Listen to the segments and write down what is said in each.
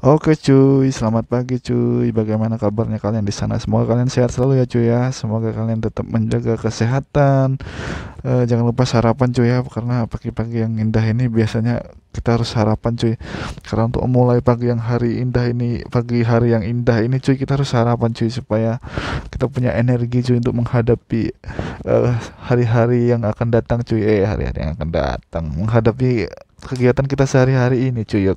Oke cuy, selamat pagi cuy. Bagaimana kabarnya kalian di sana? Semoga kalian sehat selalu ya cuy ya. Semoga kalian tetap menjaga kesehatan. Jangan lupa sarapan cuy ya, karena pagi-pagi yang indah ini biasanya kita harus sarapan cuy. Karena untuk memulai pagi yang hari indah ini, pagi hari yang indah ini cuy, kita harus sarapan cuy supaya kita punya energi cuy untuk menghadapi eh, hari-hari yang akan datang cuy. Hari-hari yang akan datang, menghadapi kegiatan kita sehari-hari ini cuy.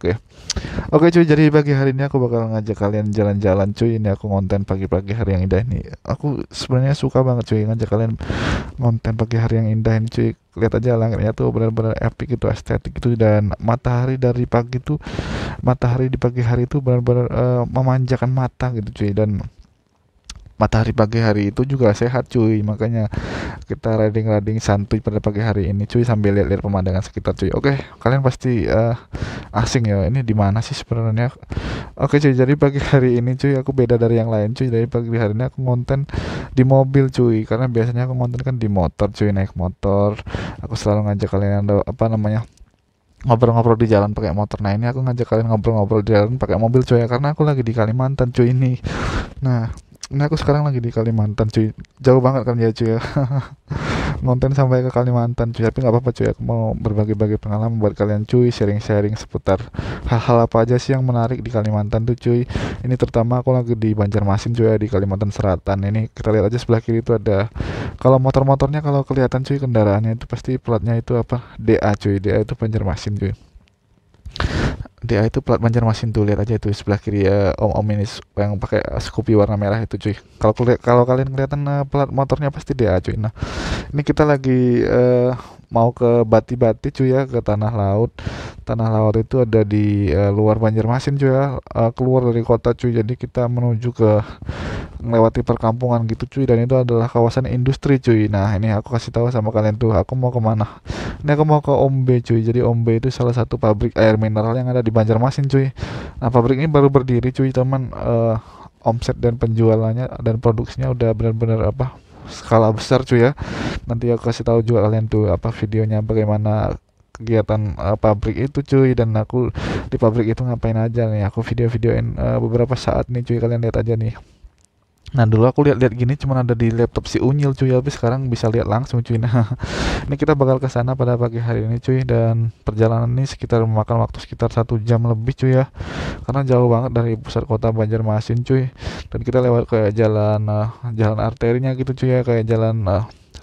Oke cuy, jadi pagi hari ini aku bakal ngajak kalian jalan-jalan cuy. Ini aku ngonten pagi-pagi hari yang indah ini. Aku sebenarnya suka banget cuy ngajak kalian ngonten pagi hari yang indah ini cuy. Lihat aja langitnya tuh benar-benar epic gitu, estetik gitu, dan matahari dari pagi tuh, matahari di pagi hari itu benar-benar memanjakan mata gitu cuy. Dan matahari pagi hari itu juga sehat cuy, makanya kita riding-riding santuy pada pagi hari ini cuy, sambil lihat-lihat pemandangan sekitar cuy. Oke, kalian pasti asing ya, ini di mana sih sebenarnya. Oke cuy, jadi pagi hari ini cuy aku beda dari yang lain cuy. Dari pagi hari ini aku ngonten di mobil cuy, karena biasanya aku ngonten kan di motor cuy, naik motor. Aku selalu ngajak kalian apa namanya, ngobrol-ngobrol di jalan pakai motor. Nah ini aku ngajak kalian ngobrol-ngobrol di jalan pakai mobil cuy ya, karena aku lagi di Kalimantan cuy ini. Nah, ini aku sekarang lagi di Kalimantan cuy. Jauh banget kan ya cuy ya. Ngonten sampai ke Kalimantan cuy, tapi nggak apa-apa cuy, aku mau berbagi-bagi pengalaman buat kalian cuy, sharing-sharing seputar hal-hal apa aja sih yang menarik di Kalimantan tuh cuy. Ini terutama aku lagi di Banjarmasin cuy ya, di Kalimantan Selatan. Ini kita lihat aja sebelah kiri itu ada, kalau motor-motornya kalau kelihatan cuy kendaraannya itu pasti platnya itu apa, DA cuy. DA itu Banjarmasin cuy. DA itu plat Banjarmasin tuh, lihat aja itu sebelah kiri ya, om-om ini yang pakai Scoopy warna merah itu cuy. Kalau kalian kelihatan plat motornya pasti DA cuy. Nah, ini kita lagi mau ke Bati-Bati cuy ya, ke Tanah Laut. Tanah Laut itu ada di luar Banjarmasin cuy ya, keluar dari kota cuy. Jadi kita menuju ke, melewati perkampungan gitu cuy, dan itu adalah kawasan industri cuy. Nah, ini aku kasih tahu sama kalian tuh, aku mau kemana. Ini aku mau ke Ombe cuy. Jadi Ombe itu salah satu pabrik air mineral yang ada di Banjarmasin cuy. Nah, pabrik ini baru berdiri cuy, teman. Omset dan penjualannya dan produksinya udah benar-benar apa, skala besar cuy ya. Nanti aku kasih tahu juga kalian tuh apa videonya, bagaimana kegiatan pabrik itu cuy, dan aku di pabrik itu ngapain aja nih. Aku video-videoin beberapa saat nih cuy, kalian lihat aja nih. Nah, dulu aku lihat-lihat gini cuman ada di laptop si Unyil cuy, tapi sekarang bisa lihat langsung cuy. Nah, ini kita bakal ke sana pada pagi hari ini cuy, dan perjalanan ini sekitar memakan waktu sekitar 1 jam lebih cuy ya, karena jauh banget dari pusat kota Banjarmasin cuy. Dan kita lewat kayak jalan jalan arterinya gitu cuy ya, kayak jalan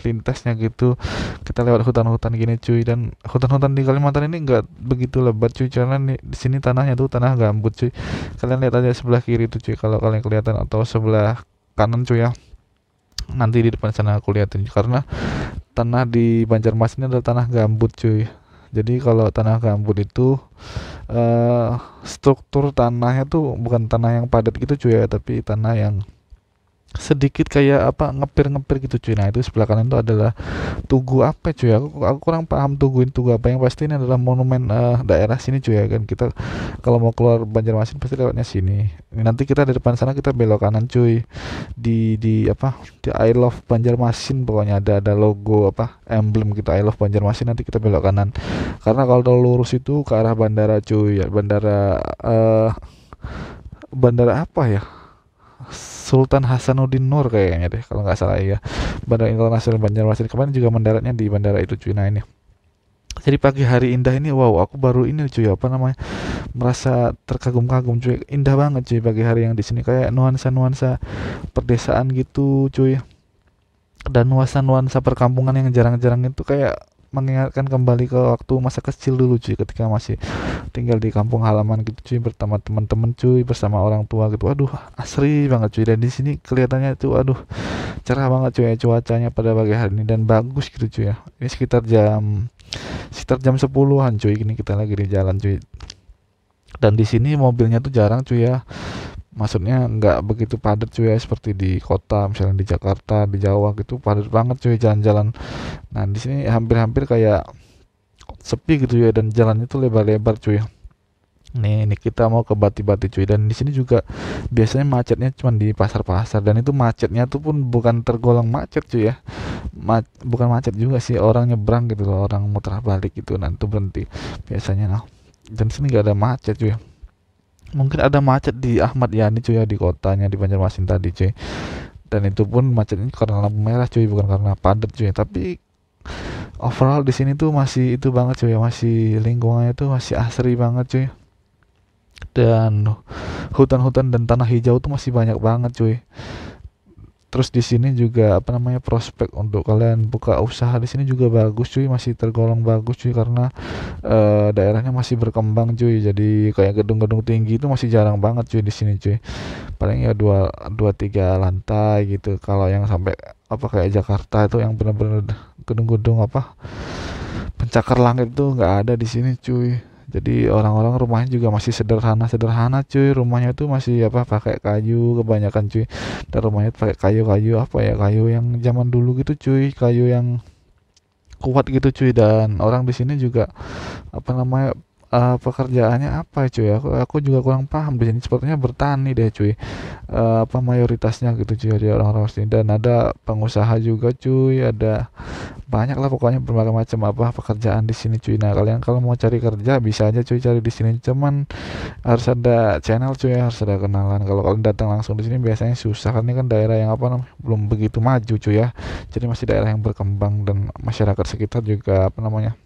lintasnya gitu. Kita lewat hutan-hutan gini cuy, dan hutan-hutan di Kalimantan ini enggak begitu lebat cuy, karena di sini tanahnya tuh tanah gambut cuy. Kalian lihat aja sebelah kiri tuh cuy, kalau kalian kelihatan, atau sebelah kanan cuy ya, nanti di depan sana aku liatin, karena tanah di Banjarmasin ini adalah tanah gambut cuy. Jadi kalau tanah gambut itu eh struktur tanahnya tuh bukan tanah yang padat gitu cuy ya, tapi tanah yang sedikit kayak apa, ngepir-ngepir gitu cuy. Nah, itu sebelah kanan itu adalah Tugu apa cuy, aku kurang paham Tugu apa. Yang pasti ini adalah monumen daerah sini cuy ya kan. Kita kalau mau keluar Banjarmasin pasti lewatnya sini. Nanti kita di depan sana kita belok kanan cuy, di apa, di I Love Banjarmasin, pokoknya ada logo apa, emblem gitu, I Love Banjarmasin. Nanti kita belok kanan, karena kalau lurus itu ke arah bandara cuy ya, bandara apa ya, Sultan Hasanuddin Nur kayaknya deh kalau nggak salah ya. Bandara Internasional Banjarmasin, kemarin juga mendaratnya di bandara itu cuy. Nah, ini jadi pagi hari indah ini, wow, aku baru ini cuy, apa namanya, merasa terkagum-kagum cuy. Indah banget cuy pagi hari yang di sini, kayak nuansa-nuansa perdesaan gitu cuy, dan nuansa-nuansa perkampungan yang jarang-jarang itu, kayak mengingatkan kembali ke waktu masa kecil dulu cuy, ketika masih tinggal di kampung halaman gitu cuy, bersama teman-teman cuy, bersama orang tua gitu. Aduh, asri banget cuy. Dan di sini kelihatannya tuh, aduh, cerah banget cuy ya cuacanya pada pagi hari ini, dan bagus gitu cuy ya. Ini sekitar jam 10-an cuy, ini kita lagi di jalan cuy. Dan di sini mobilnya tuh jarang cuy ya. Maksudnya nggak begitu padat cuy ya, seperti di kota misalnya di Jakarta, di Jawa gitu, padat banget cuy jalan-jalan. Nah, di sini hampir-hampir kayak sepi gitu ya, dan jalannya tuh lebar-lebar cuy. Nih kita mau ke Bati-Bati cuy, dan di sini juga biasanya macetnya cuma di pasar-pasar, dan itu macetnya tuh pun bukan tergolong macet cuy ya. Bukan macet juga sih, orang nyebrang gitu loh, orang muter balik gitu, nanti berhenti biasanya. Nah, dan sini nggak ada macet cuy. Mungkin ada macet di Ahmad Yani cuy ya, di kotanya di Banjarmasin tadi cuy, dan itu pun macetnya karena lampu merah cuy, bukan karena padat cuy. Tapi overall di sini tuh masih itu banget cuy ya, masih lingkungannya tuh masih asri banget cuy, dan hutan-hutan dan tanah hijau tuh masih banyak banget cuy. Terus di sini juga apa namanya, prospek untuk kalian buka usaha di sini juga bagus cuy, masih tergolong bagus cuy, karena daerahnya masih berkembang cuy. Jadi kayak gedung-gedung tinggi itu masih jarang banget cuy di sini cuy. Paling ya dua dua tiga lantai gitu. Kalau yang sampai apa kayak Jakarta itu yang benar-benar gedung-gedung apa pencakar langit itu nggak ada di sini cuy. Jadi orang-orang rumahnya juga masih sederhana-sederhana cuy. Rumahnya tuh masih apa pakai kayu kebanyakan cuy. Dan rumahnya pakai kayu-kayu apa ya, kayu yang zaman dulu gitu cuy, kayu yang kuat gitu cuy. Dan orang di sini juga apa namanya, pekerjaannya apa ya cuy, aku juga kurang paham di sini, sepertinya bertani deh cuy. Apa mayoritasnya gitu cuy, ada orang-orang sini, dan ada pengusaha juga cuy, ada banyak lah pokoknya berbagai macam apa pekerjaan di sini cuy. Nah kalian kalau mau cari kerja bisa aja cuy cari di sini, cuman harus ada channel cuy, harus ada kenalan. Kalau kalian datang langsung di sini biasanya susah, karena ini kan daerah yang apa namanya belum begitu maju cuy ya, jadi masih daerah yang berkembang, dan masyarakat sekitar juga apa namanya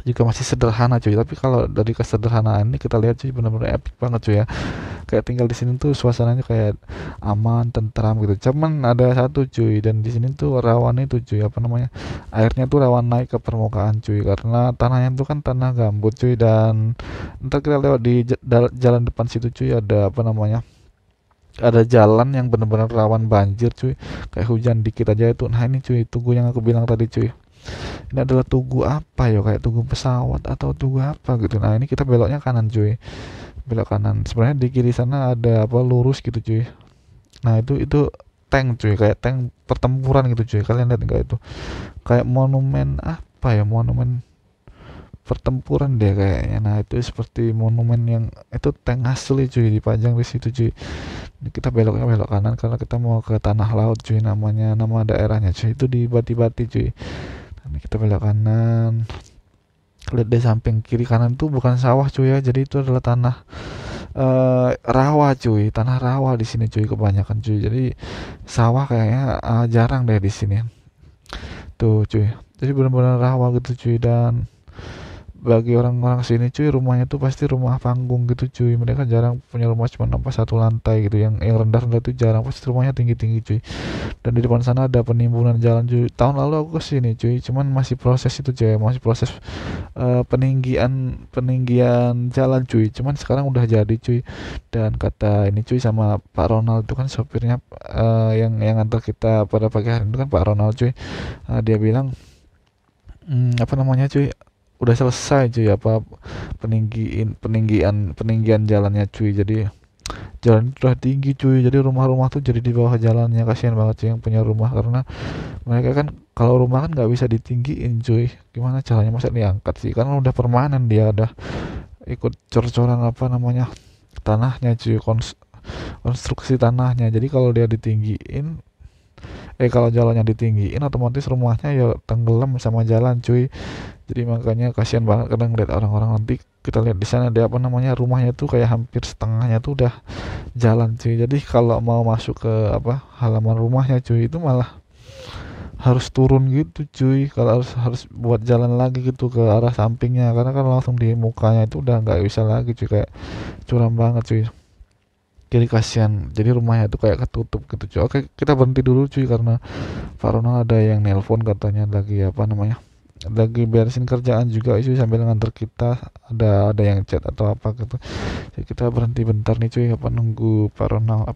juga masih sederhana cuy. Tapi kalau dari kesederhanaan ini kita lihat cuy, benar-benar epic banget cuy ya, kayak tinggal di sini tuh suasananya kayak aman, tentram gitu. Cuman ada satu cuy, dan di sini tuh rawan itu cuy, apa namanya, airnya tuh rawan naik ke permukaan cuy, karena tanahnya tuh kan tanah gambut cuy. Dan ntar kita lewat di jalan depan situ cuy, ada apa namanya, ada jalan yang benar-benar rawan banjir cuy, kayak hujan dikit aja itu. Nah ini cuy tugu yang aku bilang tadi cuy, ini adalah tugu apa ya, kayak tugu pesawat atau tugu apa gitu. Nah ini kita beloknya kanan cuy, belok kanan. Sebenarnya di kiri sana ada apa, lurus gitu cuy. Nah itu tank cuy, kayak tank pertempuran gitu cuy. Kalian lihat nggak itu, kayak monumen apa ya, monumen pertempuran deh kayaknya. Nah itu seperti monumen yang itu tank asli cuy, dipajang di situ cuy. Ini kita beloknya belok kanan karena kita mau ke tanah laut cuy, namanya, nama daerahnya cuy itu di Bati-Bati cuy. Ini kita belok kanan, lihat deh samping kiri kanan tuh bukan sawah cuy ya, jadi itu adalah tanah rawa cuy, tanah rawa di sini cuy kebanyakan cuy. Jadi sawah kayaknya jarang deh di sini tuh cuy. Jadi benar-benar rawa gitu cuy. Dan bagi orang-orang sini cuy, rumahnya tuh pasti rumah panggung gitu cuy. Mereka jarang punya rumah cuma apa satu lantai gitu, yang rendah-rendah tuh jarang, pasti rumahnya tinggi-tinggi cuy. Dan di depan sana ada penimbunan jalan cuy. Tahun lalu aku kesini cuy, cuman masih proses itu cuy, masih proses peninggian peninggian jalan cuy. Cuman sekarang udah jadi cuy. Dan kata ini cuy sama Pak Ronald itu kan sopirnya, yang antar kita pada pagi hari itu kan Pak Ronald cuy. Dia bilang apa namanya cuy, udah selesai cuy apa peninggian jalannya cuy. Jadi jalan itu udah tinggi cuy, jadi rumah-rumah tuh jadi di bawah jalannya. Kasihan banget sih yang punya rumah, karena mereka kan kalau rumah kan nggak bisa ditinggiin cuy, gimana caranya, masa diangkat sih, karena udah permanen, dia udah ikut cor-coran apa namanya tanahnya cuy, konstruksi tanahnya. Jadi kalau dia ditinggiin, kalau jalannya ditinggiin otomatis rumahnya ya tenggelam sama jalan cuy. Jadi makanya kasihan banget kadang ngeliat orang-orang. Nanti kita lihat di sana ada apa namanya, rumahnya tuh kayak hampir setengahnya tuh udah jalan cuy. Jadi kalau mau masuk ke apa halaman rumahnya cuy, itu malah harus turun gitu cuy. Kalau harus buat jalan lagi gitu ke arah sampingnya, karena kan langsung di mukanya itu udah nggak bisa lagi cuy, kayak curam banget cuy. Jadi kasihan, jadi rumahnya tuh kayak ketutup gitu cuy. Oke kita berhenti dulu cuy, karena Pak Ronald ada yang nelpon, katanya lagi apa namanya, lagi beresin kerjaan juga cuy sambil nganter kita, ada yang chat atau apa gitu. Jadi kita berhenti bentar nih cuy, apa nunggu Pak Ronald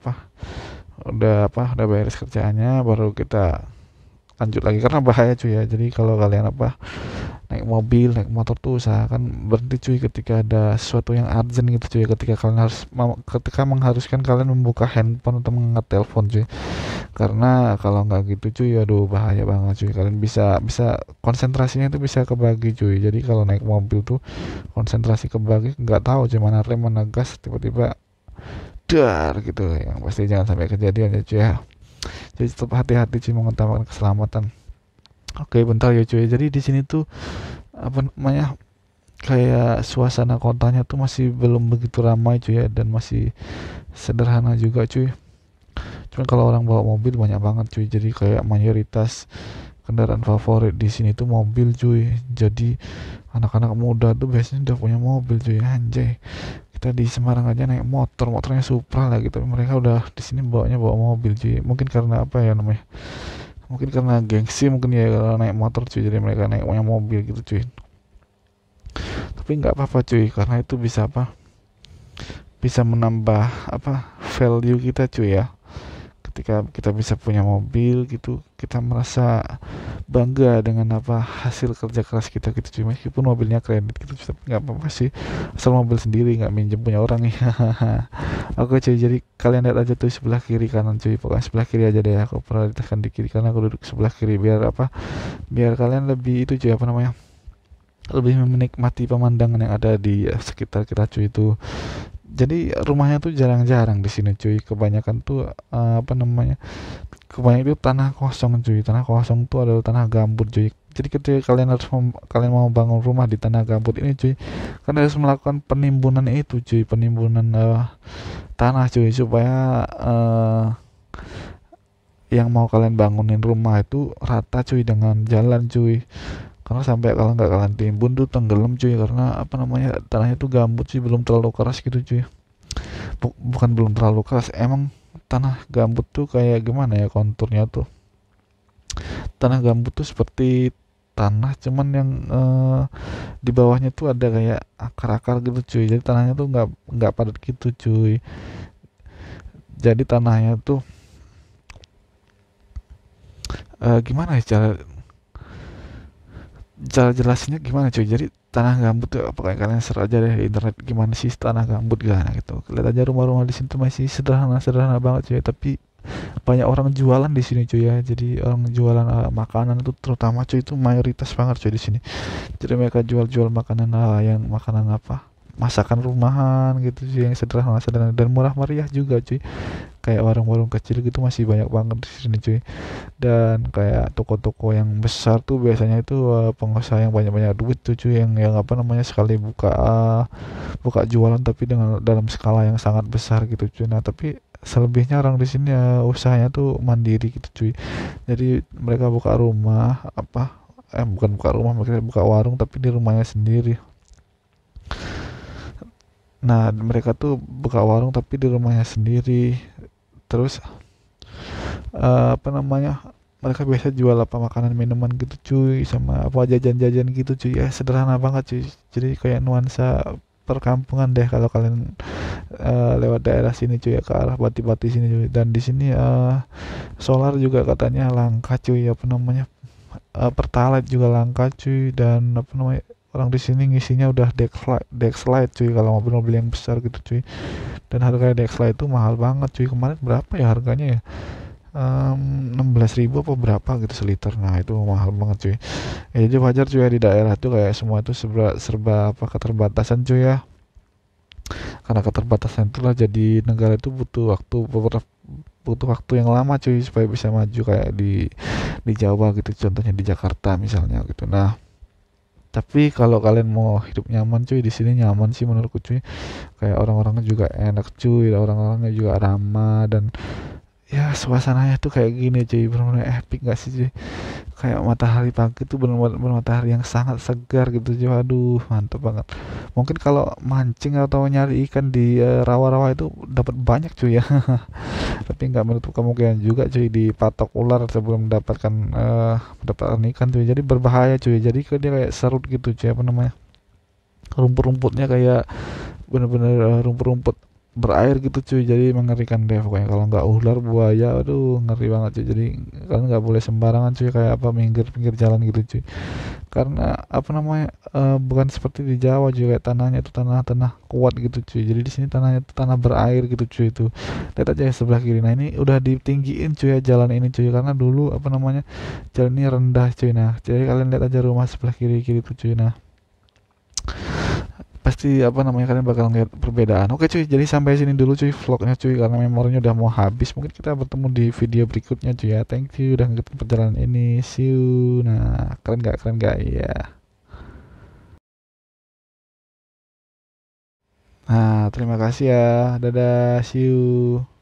udah beres kerjaannya, baru kita lanjut lagi, karena bahaya cuy ya. Jadi kalau kalian naik mobil, naik motor tuh usahakan berhenti cuy ketika ada sesuatu yang urgent gitu cuy, ketika mengharuskan kalian membuka handphone atau mengangkat telepon cuy. Karena kalau nggak gitu cuy, aduh bahaya banget cuy, kalian bisa bisa konsentrasinya itu bisa kebagi cuy. Jadi kalau naik mobil tuh konsentrasi kebagi, nggak tahu cuy mana rem mana gas, tiba-tiba dar gitu, yang pasti jangan sampai kejadian ya cuy ya. Jadi tetap hati-hati cuy, mengutamakan keselamatan. Oke bentar ya cuy, jadi di sini tuh apa namanya, kayak suasana kotanya tuh masih belum begitu ramai cuy ya, dan masih sederhana juga cuy. Cuman kalau orang bawa mobil banyak banget cuy, jadi kayak mayoritas kendaraan favorit di sini tuh mobil cuy. Jadi anak-anak muda tuh biasanya udah punya mobil cuy, anjay. Kita di Semarang aja naik motornya Supra lah gitu, mereka udah di sini bawa mobil cuy. Mungkin karena apa ya namanya, mungkin karena gengsi mungkin ya, kalau naik motor cuy, jadi mereka naik punya mobil gitu cuy. Tapi nggak apa-apa cuy, karena itu bisa apa, bisa menambah apa, value kita cuy ya. Ketika kita bisa punya mobil gitu, kita merasa bangga dengan apa, hasil kerja keras kita gitu cuy. Meskipun mobilnya kredit gitu, tapi nggak apa-apa sih, asal mobil sendiri, nggak minjem punya orang ya. Oke cuy, jadi kalian lihat aja tuh sebelah kiri kanan cuy, pokoknya sebelah kiri aja deh, aku prioritaskan di kiri karena aku duduk sebelah kiri, biar apa, biar kalian lebih itu cuy, apa namanya, lebih menikmati pemandangan yang ada di sekitar kita cuy itu. Jadi rumahnya tuh jarang-jarang di sini cuy, kebanyakan tuh apa namanya, kebanyakan itu tanah kosong cuy. Tanah kosong tuh adalah tanah gambut cuy. Jadi ketika kalian mau bangun rumah di tanah gambut ini cuy, kan harus melakukan penimbunan itu cuy, penimbunan tanah cuy, supaya yang mau kalian bangunin rumah itu rata cuy dengan jalan cuy. Karena sampai kalau nggak kalian timbun tuh tenggelam cuy, karena apa namanya, tanahnya tuh gambut sih, belum terlalu keras gitu cuy. Bukan belum terlalu keras, emang tanah gambut tuh kayak gimana ya konturnya tuh, tanah gambut tuh seperti tanah, cuman yang di bawahnya tuh ada kayak akar-akar gitu cuy, jadi tanahnya tuh nggak padat gitu cuy. Jadi tanahnya tuh gimana ya cara cara jelasinnya gimana cuy, jadi tanah gambut tuh, apakah kalian search aja deh di internet gimana sih tanah gambut gimana gitu, lihat aja rumah-rumah di sini tuh masih sederhana banget cuy, tapi banyak orang jualan di sini cuy ya. Jadi orang jualan makanan itu terutama cuy, itu mayoritas banget cuy di sini. Jadi mereka jual-jual makanan, yang makanan apa, masakan rumahan gitu cuy, yang sederhana dan murah meriah juga cuy. Kayak warung-warung kecil gitu masih banyak banget di sini cuy. Dan kayak toko-toko yang besar tuh biasanya itu pengusaha yang banyak-banyak duit tuh cuy, yang apa namanya, sekali buka jualan tapi dengan dalam skala yang sangat besar gitu cuy. Nah tapi selebihnya orang di sini usahanya tuh mandiri gitu cuy. Jadi mereka buka rumah apa, bukan buka rumah, mereka buka warung tapi di rumahnya sendiri. Nah mereka tuh buka warung tapi di rumahnya sendiri. Terus apa namanya, mereka biasa jual apa, makanan minuman gitu cuy, sama apa jajan-jajan gitu cuy ya, sederhana banget cuy. Jadi kayak nuansa perkampungan deh kalau kalian lewat daerah sini cuy ya, ke arah Bati-Bati sini cuy. Dan di sini solar juga katanya langka cuy, apa namanya, pertalite juga langka cuy. Dan apa namanya, orang di sini ngisinya udah Dexlite cuy, kalau mobil-mobil yang besar gitu cuy. Dan harga Dexlite itu mahal banget cuy, kemarin berapa ya harganya ya, 16.000 apa berapa gitu seliter. Nah itu mahal banget cuy ya. Jadi wajar cuy ya, di daerah tuh kayak semua tuh serba serba apa, keterbatasan cuy ya. Karena keterbatasan itulah jadi negara itu butuh waktu yang lama cuy supaya bisa maju, kayak di Jawa gitu contohnya, di Jakarta misalnya gitu. Nah tapi kalau kalian mau hidup nyaman cuy, di sini nyaman sih menurutku cuy. Kayak orang-orangnya juga enak cuy, orang-orangnya juga ramah, dan ya suasananya tuh kayak gini cuy, benar-benar epic gak sih cuy. Kayak matahari pagi tuh benar-benar matahari yang sangat segar gitu cuy, aduh mantap banget. Mungkin kalau mancing atau nyari ikan di rawa-rawa itu dapat banyak cuy ya. Tapi nggak menutup kemungkinan juga cuy dipatok ular sebelum mendapatkan ikan cuy, jadi berbahaya cuy. Jadi dia kayak serut gitu cuy, apa namanya, rumput-rumputnya kayak bener-bener rumput-rumput berair gitu cuy, jadi mengerikan deh pokoknya. Kalau nggak ular, buaya, aduh ngeri banget cuy. Jadi kalian nggak boleh sembarangan cuy, kayak apa, minggir pinggir jalan gitu cuy. Karena apa namanya, bukan seperti di Jawa juga, kayak tanahnya itu tanah-tanah kuat gitu cuy. Jadi di sini tanahnya itu tanah berair gitu cuy. Itu lihat aja ya sebelah kiri, nah ini udah ditinggiin cuy ya jalan ini cuy, karena dulu apa namanya, jalan ini rendah cuy. Nah jadi kalian lihat aja rumah sebelah kiri kiri tuh cuy. Nah pasti apa namanya, kalian bakal ngeliat perbedaan. Oke cuy, jadi sampai sini dulu cuy vlognya cuy, karena memorinya udah mau habis. Mungkin kita bertemu di video berikutnya cuy ya. Thank you udah ngikutin perjalanan ini, see you. Nah keren gak ya. Nah, terima kasih ya. Dadah, see you.